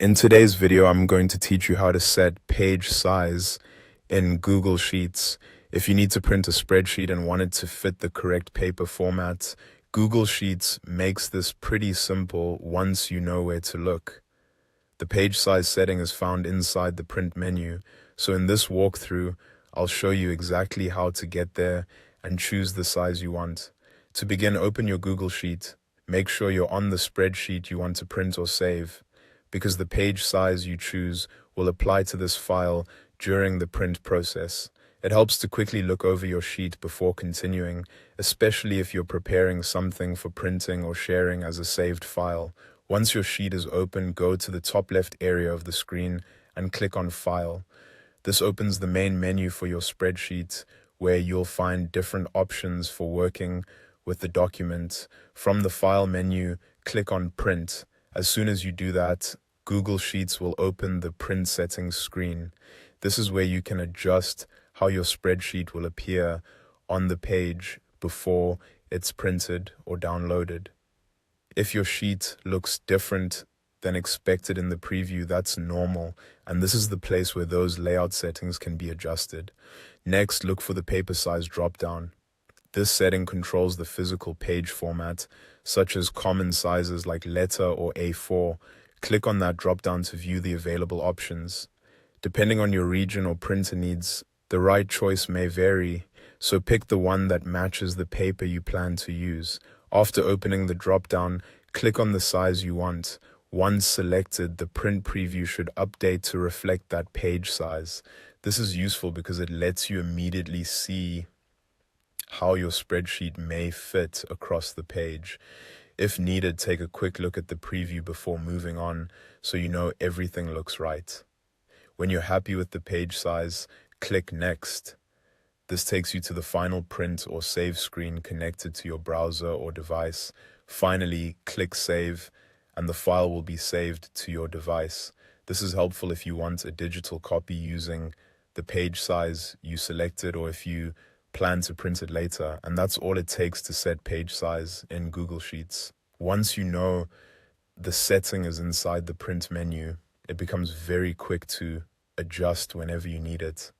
In today's video, I'm going to teach you how to set page size in Google Sheets. If you need to print a spreadsheet and want it to fit the correct paper format, Google Sheets makes this pretty simple once you know where to look. The page size setting is found inside the print menu, so in this walkthrough, I'll show you exactly how to get there and choose the size you want. To begin, open your Google Sheet. Make sure you're on the spreadsheet you want to print or save, because the page size you choose will apply to this file during the print process. It helps to quickly look over your sheet before continuing, especially if you're preparing something for printing or sharing as a saved file. Once your sheet is open, go to the top left area of the screen and click on File. This opens the main menu for your spreadsheet, where you'll find different options for working with the document. From the File menu, click on Print. As soon as you do that, Google Sheets will open the print settings screen. This is where you can adjust how your spreadsheet will appear on the page before it's printed or downloaded. If your sheet looks different than expected in the preview, that's normal, and this is the place where those layout settings can be adjusted. Next, look for the paper size dropdown. This setting controls the physical page format, such as common sizes like letter or A4. Click on that dropdown to view the available options. Depending on your region or printer needs, the right choice may vary, so pick the one that matches the paper you plan to use. After opening the dropdown, click on the size you want. Once selected, the print preview should update to reflect that page size. This is useful because it lets you immediately see how your spreadsheet may fit across the page. If needed, take a quick look at the preview before moving on so you know everything looks right. When you're happy with the page size, click Next. This takes you to the final print or save screen connected to your browser or device. Finally, click Save, and the file will be saved to your device. This is helpful if you want a digital copy using the page size you selected, or if you plan to print it later. And that's all it takes to set page size in Google Sheets. Once you know the setting is inside the print menu, it becomes very quick to adjust whenever you need it.